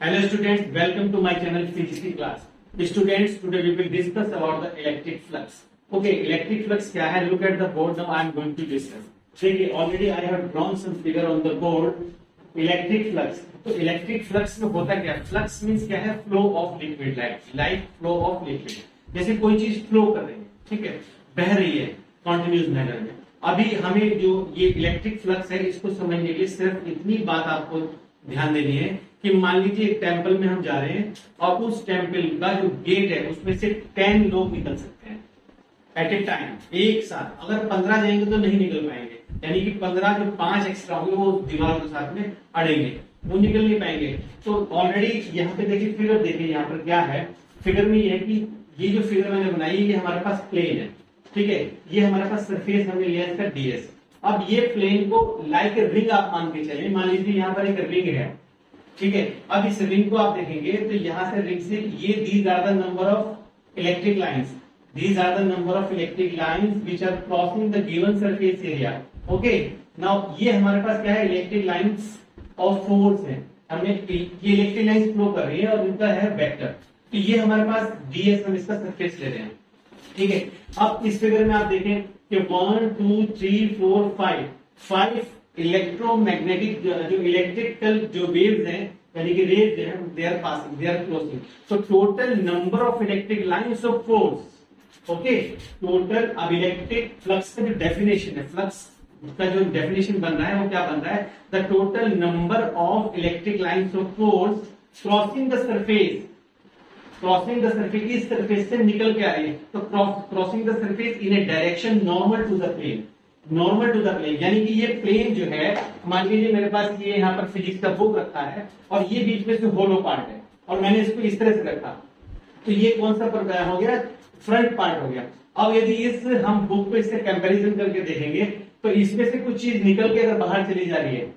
Hello students, welcome to my channel Physics class. Students, today we will discuss about the electric flux. Okay, electric flux क्या है? Look at the board now. I am going to discuss. देखिए, already I have drawn some figure on the board. Electric flux. तो electric flux में होता क्या है? Flux means क्या है? Flow of liquid, like flow of liquid. जैसे कोई चीज फ्लो कर रही है, ठीक है, बह रही है कॉन्टिन्यूस मैनर में. अभी हमें जो ये इलेक्ट्रिक फ्लक्स है इसको समझने के लिए सिर्फ इतनी बात आपको ध्यान देनी है कि मान लीजिए एक टेम्पल में हम जा रहे हैं और उस टेम्पल का जो गेट है उसमें से 10 लोग निकल सकते हैं एट ए टाइम, एक साथ. अगर 15 जाएंगे तो नहीं निकल पाएंगे, यानी कि 15 जो 5 एक्स्ट्रा होंगे वो दीवार के साथ में अड़ेंगे, वो निकल नहीं पाएंगे. तो ऑलरेडी यहाँ पे देखिए फिगर, देखिए यहाँ पर क्या है. फिगर में ये है कि ये जो फिगर मैंने बनाई है ये हमारे पास प्लेन है, ठीक है, ये हमारे पास सरफेस हमने लिया इसका डीएस. अब ये प्लेन को लाइक रिंग आप मान के चलिए. मान लीजिए यहाँ पर एक रिंग है, ठीक है. अब इस रिंग को आप देखेंगे तो यहाँ से रिंग से ये these are the number of electric lines, these are the number of electric lines which are crossing the given surface area. Okay, now ये हमारे पास क्या है? इलेक्ट्रिक लाइंस ऑफ फोर्स है. हमने ये इलेक्ट्रिक लाइंस फ्लो कर रही है और इनका है वेक्टर. तो ये हमारे पास डीएस, हम इसका सरफेस ले रहे हैं, ठीक है. अब इस फिगर में आप देखें कि 1 2 3 4 5 इलेक्ट्रोमैग्नेटिक जो इलेक्ट्रिकल जो वेव्स हैं यानी कि रेज हैं, they are passing, they are crossing. So total number of electric lines of force, okay, total. अब इलेक्ट्रिक फ्लक्स का जो डेफिनेशन है, फ्लक्स का जो डेफिनेशन बन रहा है वो क्या बन रहा है? The total number of electric lines of force crossing the surface, crossing the surface, इस सरफेस से निकल के आ रही है. तो crossing the surface in a direction normal to the plane, normal to the plane. यानी कि ये प्लेन जो है, मान लीजिए मेरे पास ये यहाँ पर फिजिक्स का बुक रखा है और ये बीच में से होलो पार्ट है और मैंने इसको इस तरह से रखा, तो ये कौन सा पर हो गया? फ्रंट पार्ट हो गया. अब यदि इस हम बुक पे इससे कंपैरिजन करके देखेंगे तो इसमें से कुछ चीज निकल के अगर बाहर चली जा रही है,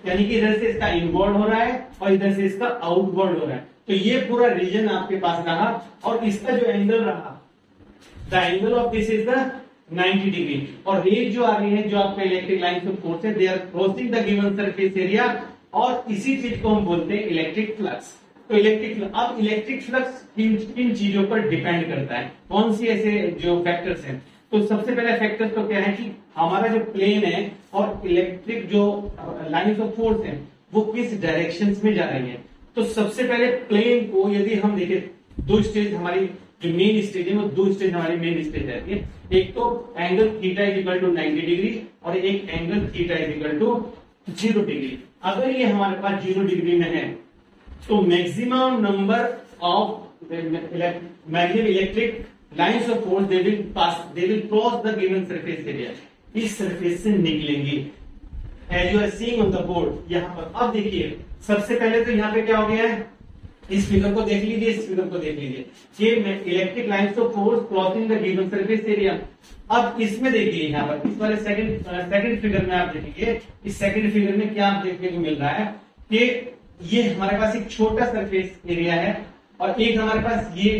यानी कि इधर से इसका इनवर्ड हो रहा है और इधर से इसका आउटवर्ड हो रहा है. तो ये पूरा रीजन आपके पास रहा और इसका जो एंगल रहा, the angle of this is the 90 degree. और रेज जो आ रही है, जो आपका इलेक्ट्रिक लाइन ऑफ फोर्स है, they are crossing the given surface area, और इसी चीज को हम बोलते हैं इलेक्ट्रिक फ्लक्स. तो अब इलेक्ट्रिक फ्लक्स किन चीजों पर डिपेंड करता है? कौन सी ऐसे जो फैक्टर्स हैं? तो सबसे पहला फैक्टर तो क्या है कि हमारा जो प्लेन है और इलेक्ट्रिक जो लाइंस ऑफ फोर्स है वो किस डायरेक्शन में जा रही है. तो सबसे पहले प्लेन को यदि हम देखें, दो स्टेज हमारी जो मेन स्टेज है वो दो स्टेज हमारी मेन स्टेज रहती है. एक तो angle theta is equal to 90 degree और एक angle theta is equal to 0 degree. अगर ये हमारे पास 0 डिग्री में है तो maximum number of electric lines of force they will cross the given surface area, इस सरफेस से निकलेंगी as you are seeing on the board यहाँ पर. अब देखिए सबसे पहले तो यहाँ पे क्या हो गया है? इस फिगर को देख लीजिए, इस फिगर को देख लीजिए कि electric lines of force crossing the given surface area. अब इसमें देखिए यहाँ पर इस वाले सेकंड फिगर में आप देखेंगे, इस सेकंड फिगर में क्या आप देखने को मिल रहा है कि ये हमारे पास एक छोटा सरफेस एरिया है और एक हमारे पास ये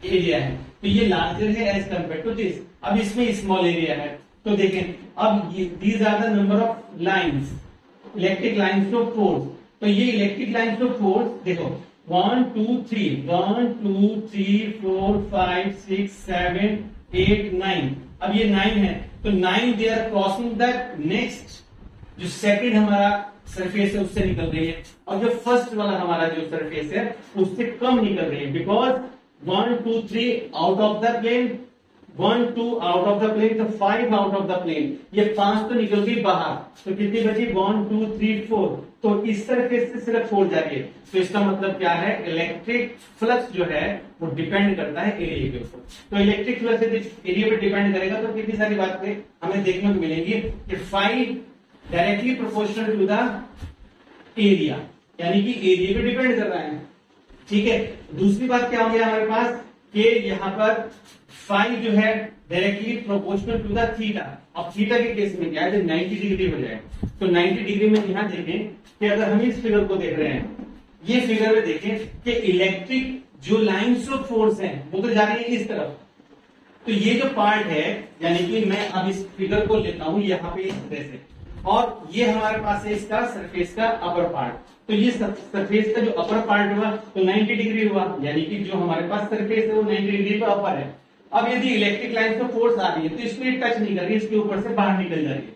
एरिया है. तो ये लार्जर है एज कंपेयर टू दिस. अब इसमें स्मॉल एरिया है. तो देखें अब these are the number of lines, electric lines of force. तो ये इलेक्ट्रिक लाइंस ऑफ फोर्स देखो 1 2 3 1 2 3 4 5 6 7 8 9. अब ये 9 है तो 9 they are crossing the next जो सेकंड हमारा सरफेस है उससे निकल रही है, और जो फर्स्ट वाला हमारा जो सरफेस है उससे कम निकल रही है. Because 1 2 3 out of the plane, 1 2 out of the plane, तो 5 आउट ऑफ द प्लेन, ये 5 तो निकल गई बाहर. तो कितनी बची? 1 2 3 4. तो इस सरफेस से सिर्फ 4 जा रही है. तो इसका मतलब क्या है? इलेक्ट्रिक फ्लक्स जो है वो डिपेंड करता है एरिया के ऊपर. तो इलेक्ट्रिक फ्लक्स यदि एरिया पे डिपेंड करेगा तो कितनी सारी बातें हमें देखने को मिलेंगी कि phi directly proportional to the area, यानी कि एरिया पे डिपेंड कर रहा है, ठीक है. दूसरी बात क्या हो गया हमारे पास कि यहाँ पर फाई जो है directly proportional to the theta. अब थीटा के केस में क्या है? जब 90 डिग्री हो जाए तो 90 डिग्री में यहाँ देखें कि अगर हम इस फिगर को देख रहे हैं, ये फिगर में देखें कि इलेक्ट्रिक जो लाइंस ऑफ फोर्स हैं वो तो जा रही है इस तरफ. तो ये जो पार्ट है, यानी कि मैं अब इस फिगर को लेता हूं यहाँ पे इस तरह से, और ये हमारे पास है इसका सरफेस का अपर पार्ट. तो ये सरफेस का जो अपर पार्ट हुआ तो 90 डिग्री हुआ, यानी कि जो हमारे पास सरफेस है वो 90 डिग्री पे अपर है। अब यदि इलेक्ट्रिक लाइन से फोर्स आ रही है तो इसको ये टच नहीं कर रही, इसके ऊपर से बाहर निकल जा रही है।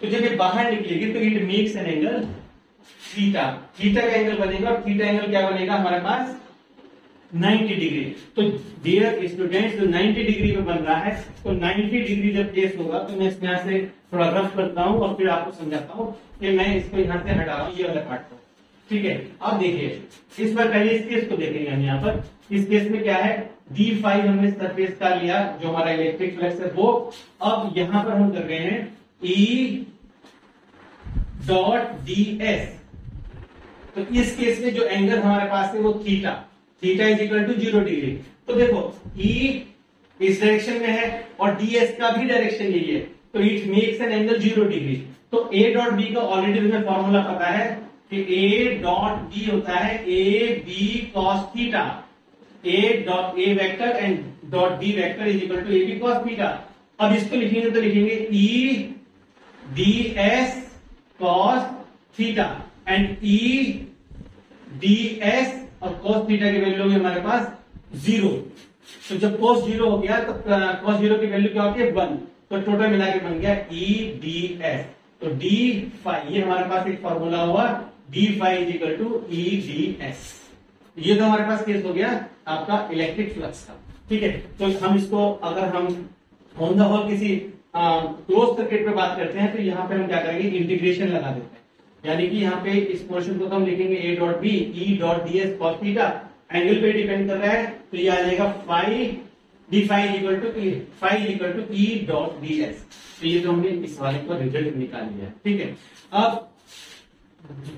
तो जब ये बाहर निकलेगी तो it makes an angle theta, theta का एंगल बनेगा, और थीटा एंगल क्या बनेगा हमारे पास 90 डिग्री। तो डियर स्टूडेंट्स, जो 90 डिग्री पे बन रहा है, तो 90 डिग्री जब केस होगा तो मैं इसमें यहाँ से थोड़ा रफ करता हूँ और फिर आपको समझाता हूँ कि मैं इसको यहाँ से हटा रहा हूँ, ये वाला पार्ट को। ठीक है, अब देखिए इस बार पहले इस केस को देखेंगे हम यहाँ पर। इस केस में क्या है, d5 हमने सरफेस का लिया जो हमारा इलेक्ट्रिक फ्लक्स है वो। अब यहाँ पर हम कर रहे हैं E डॉट ds। तो इस केस में जो एंगल हमारे पास है वो theta, theta is equal to 0 degree. तो देखो E इस डायरेक्शन में है और ds का भी डायरेक्शन यही है, तो it makes an angle 0 degree. तो a डॉट b का ऑलरेडी तुम्हें फॉर्मूला पता है कि a डॉट b होता है a b cos theta, a dot a vector and dot b vector is equal to a b cos theta. अब इसको लिखेंगे तो लिखेंगे E ds cos theta and E ds और cos थीटा की value होगी हमारे पास 0। तो जब cos 0 हो गया तो cos 0 की वैल्यू क्या होती है 1, तो टोटल मिला के बन गया E ds। तो d फाई ये हमारे पास एक फॉर्मूला हुआ d phi is equal to E ds। ये तो हमारे पास केस हो गया आपका इलेक्ट्रिक फ्लक्स का। ठीक है, तो हम इसको अगर हम ऑन द होल किसी क्लोज सर्किट पे बात करते हैं तो यहाँ पे हम क्या करेंगे, इंटीग्रेशन लगा देते हैं। यानी कि यहाँ पे इस पोर्शन को तो हम लिखेंगे a dot b E dot ds cos theta, angle पे डिपेंड कर रहा है तो ये आ जाएगा phi d phi equal to E dot ds। तो ये तो हमने इस वाले का रिजल्ट निकाल लिया। ठीक है, अब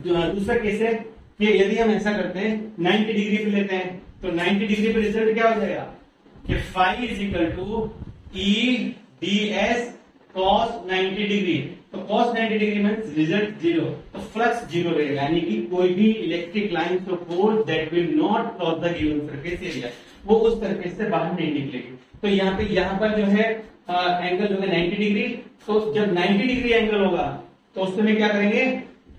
दूसरा केस है कि यदि हम ऐसा करते हैं 90 डिग्री पे लेते हैं तो 90 डिग्री पे रिजल्ट क्या हो जाएगा कि phi is equal to E ds cos 90 degree. तो cos 90 डिग्री मींस रिजल्ट 0, तो फ्लक्स 0 रहेगा, यानी कि कोई भी electric line of force that will not cross the given surface area, वो उस सरफेस से बाहर नहीं निकलेगी। तो यहाँ पर जो है एंगल जो है 90 डिग्री। तो जब 90 डिग्री एंगल होगा तो उस समय क्या करेंगे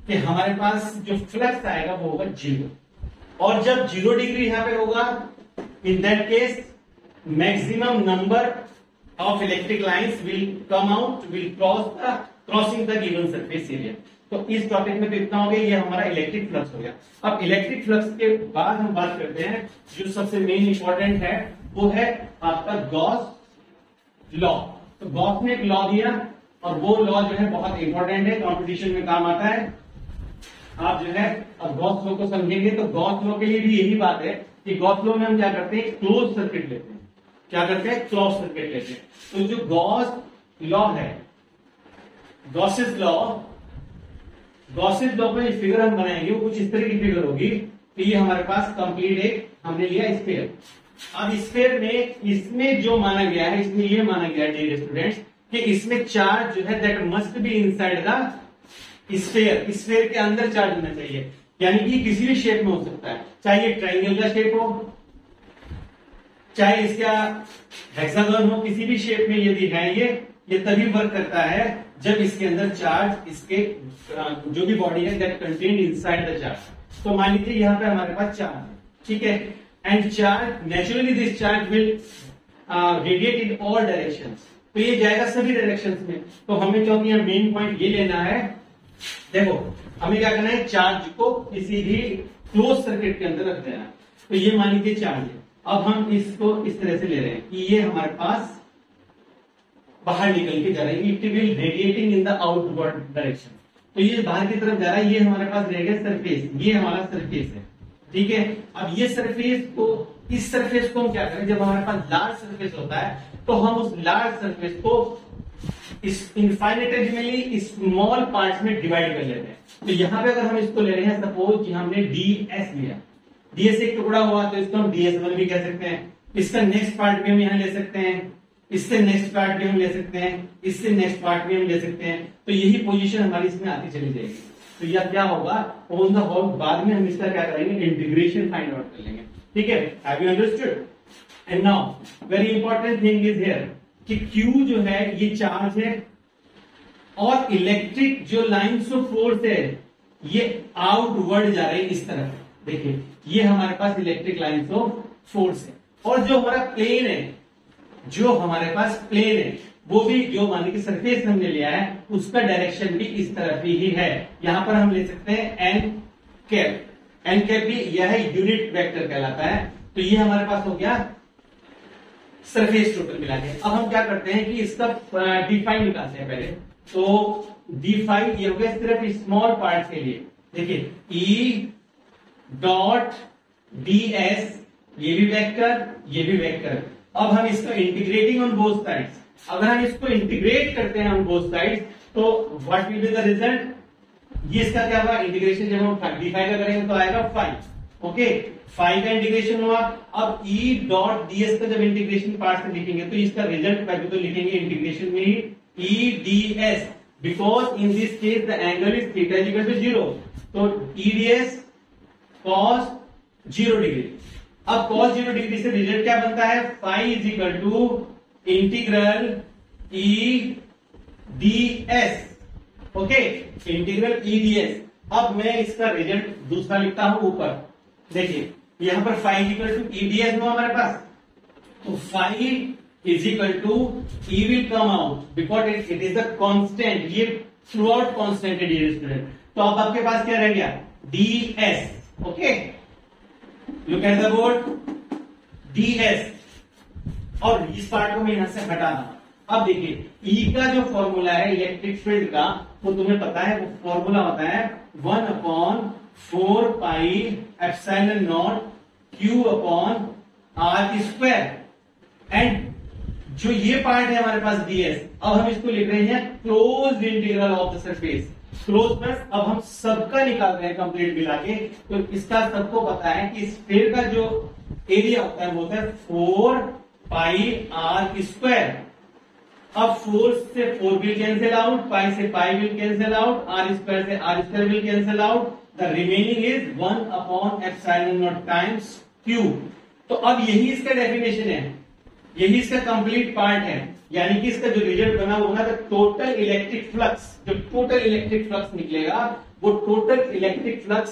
कि हमारे पास जो फ्लक्स आएगा वो होगा 0, और जब 0 डिग्री यहाँ पे होगा in that case maximum number of electric lines will come out, will crossing the given surface area। तो इस टॉपिक में तो इतना हो गया, ये हमारा इलेक्ट्रिक फ्लक्स हो गया। अब इलेक्ट्रिक फ्लक्स के बाद हम बात करते हैं जो सबसे मेन इंपॉर्टेंट है, वो है आपका गॉस लॉ। तो गॉस ने एक लॉ दिया और वो लॉ जो है बहुत इंपॉर्टेंट है, कॉम्पिटिशन में काम आता है। आप जो है अब गॉस लॉ को समझेंगे तो गॉस लॉ के लिए भी यही बात है कि गॉस लॉ में हम क्या करते हैं, क्लोज सर्किट लेते हैं। क्या करते हैं, क्लोज सर्किट लेते हैं। तो जो गॉस लॉ है, गॉसेस लॉ पे फिगर हम बनाएंगे वो कुछ इस तरह की फिगर होगी। तो ये हमारे पास कंप्लीट एक हमने लिया स्फीयर। अब स्फीयर में इसमें जो माना गया है, इसमें ये माना गया है डियर स्टूडेंट्स कि इसमें चार्ज जो है that must be inside the sphere, sphere के अंदर चार्ज होना चाहिए। यानी कि किसी भी शेप में हो सकता है, चाहे ये ट्रायंगल का शेप हो, चाहे इसका हेक्सागन हो, किसी भी शेप में यदि है ये तभी वर्क करता है जब इसके अंदर चार्ज, इसके जो भी बॉडी है that contain inside the charge. तो मान लीजिए यहाँ पे हमारे पास चार्ज है, ठीक है, and charge naturally this charge will radiate in all directions. तो ये जाएगा सभी डायरेक्शंस में। तो हमें क्योंकि यहाँ मेन पॉइंट ये लेना है, देखो हमें क्या करना है, चार्ज को किसी भी क्लोज सर्किट के अंदर रख देना। तो ये मान लीजिए चार्ज है, अब हम इसको इस तरह से ले रहे हैं कि ये हमारे पास बाहर निकल के जा रहा है, it will radiating in the outward direction. तो ये बाहर की तरफ जा रहा है, ये हमारे पास रहेगा सरफेस, ये हमारा सरफेस है, ठीक है। अब ये सरफेस को, इस सरफेस को हम क्या करें, जब हमारे पास लार्ज सरफेस होता है तो हम उस लार्ज सरफेस को इस इनफाइनेटेसिमली स्मॉल पार्ट्स में डिवाइड कर लेते हैं। तो यहां पे अगर हम इसको ले रहे हैं, सपोज कि हमने ds लिया, ds एक टुकड़ा हुआ तो इसको हम ds1 भी कह सकते हैं। इसका नेक्स्ट पार्ट भी हम यहाँ ले सकते हैं, इससे नेक्स्ट पार्ट भी हम ले सकते हैं, इससे नेक्स्ट पार्ट भी हम ले सकते हैं। तो यही पोजीशन हमारी इसमें आती चली जाएगी। तो यह क्या होगा, ऑन द होल बाद में हम इसका क्या करेंगे, इंटीग्रेशन फाइंड आउट कर लेंगे, ठीक है। Have you understood? And now very important thing is here कि Q जो है ये चार्ज है और इलेक्ट्रिक जो लाइन्स ऑफ फोर्स है ये आउटवर्ड जा रही है इस तरफ। देखिए ये हमारे पास इलेक्ट्रिक लाइंस ऑफ फोर्स है। और जो हमारा प्लेन है, जो हमारे पास प्लेन है वो भी जो मान की सरफेस हमने लिया है उसका डायरेक्शन भी इस तरफ ही है। यहां पर हम ले सकते हैं एन कैप। एन कैप भी यह यूनिट वेक्टर कहलाता है। तो ये हमारे पास हो गया सरफेस टोटल मिला के। अब हम क्या करते हैं कि इसका डिफाइन निकालते हैं पहले। तो डिफाइन ये हो गया सिर्फ स्मॉल पार्ट के लिए। देखिए ई डॉट डी एस, ये भी वेक्टर, ये भी वेक्टर। अब हम इसको इंटीग्रेटिंग ऑन बोथ साइड्स, अगर हम इसको इंटीग्रेट करते हैं ऑन बोथ साइड्स तो what will be the result? ये इसका क्या होगा? इंटीग्रेशन जब हम डी फाइव का करेंगे तो आएगा 5। ओके, 5 का इंटीग्रेशन हुआ। अब ई डॉट डी एस का जब इंटीग्रेशन पार्ट से लिखेंगे तो इसका रिजल्ट वैल्यू तो लिखेंगे इंटीग्रेशन में ही E D S, because in this case the angle is theta is equal to 0। तो E D S cos 0 degree. अब cos 0 डिग्री से रिजल्ट क्या बनता है? Phi is equal to integral E D S. Okay, integral E D S. अब मैं इसका result दूसरा लिखता हूं ऊपर। देखिए यहां पर phi is equal to E D S हुआ हमारे पास। तो phi is equal to E will come out because it is the constant. ये थ्रू आउट कांस्टेंट है डियर स्टूडेंट। तो अब आपके पास क्या रह गया? D S. Okay, look at the board, D S. और इस पार्ट को मैं यहां से हटा दूं। अब देखिए ई का जो फॉर्मूला है इलेक्ट्रिक फील्ड का वो तुम्हें पता है, वो फॉर्मूला होता है 1/4 pi epsilon naught Q upon R square. And जो ये पार्ट है हमारे पास डी एस, अब हम इसको लिख रहे हैं closed integral of the surface. Close plus अब हम सबका निकाल रहे हैं कंप्लीट मिला के। तो इसका सबको पता है कि स्फीयर का जो एरिया होता है वो होता है 4 पाई आर स्क्वायर। अब 4 से 4 विल कैंसिल आउट, पाई से pi will cancel out, R square से R square will cancel out. The remaining is 1/एप्सिलॉन टाइम्स क्यू। तो अब यही इसका डेफिनेशन है, यही इसका कंप्लीट पार्ट है। यानी कि इसका जो रिजल्ट बना होगा द टोटल इलेक्ट्रिक फ्लक्स, जो टोटल इलेक्ट्रिक फ्लक्स निकलेगा वो total electric flux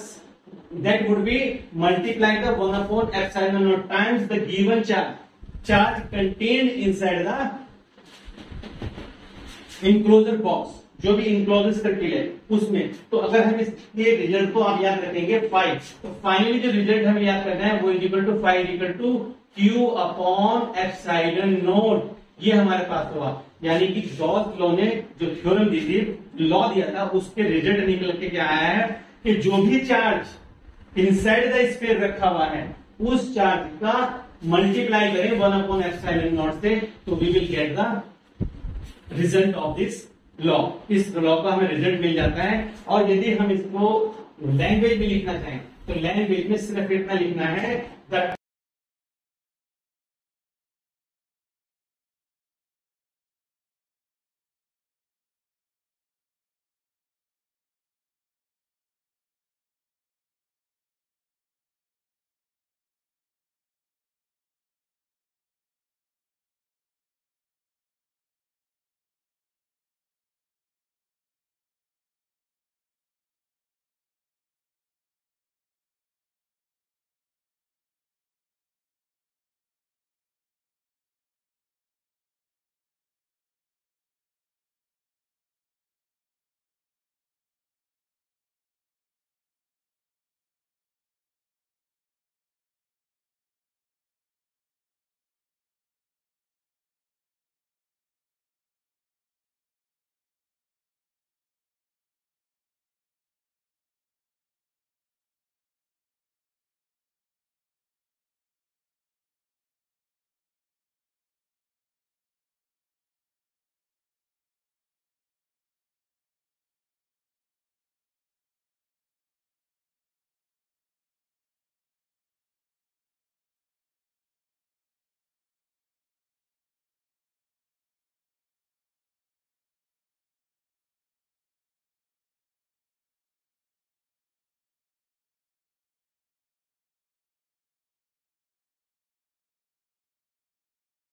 that would be multiply the 1/एप्सिलॉन times the given charge contained inside the enclosure box, जो भी इनक्लोजर सर्किल है उसमें। तो अगर हम इसके रिजल्ट को आप याद रखेंगे 5, तो फाइनली जो रिजल्ट हमें याद करना है वो equal to 5 equal to Q upon epsilon naught. ये हमारे पास हुआ। यानी कि गॉस लॉ ने जो थ्योरम दी थी, लॉ दिया था, उसके रिजल्ट निकल के क्या आया है कि जो भी चार्ज इनसाइड द स्फीयर रखा हुआ है उस चार्ज का मल्टीप्लाई करें 1/एप्सिलॉन से, तो we will get the result of this law. इस लॉ का हमें रिजल्ट मिल जाता है। और यदि हम इसको लैंग्वेज में लिखना चाहें तो लैंग्वेज में सिर्फ इतना लिखना है दैट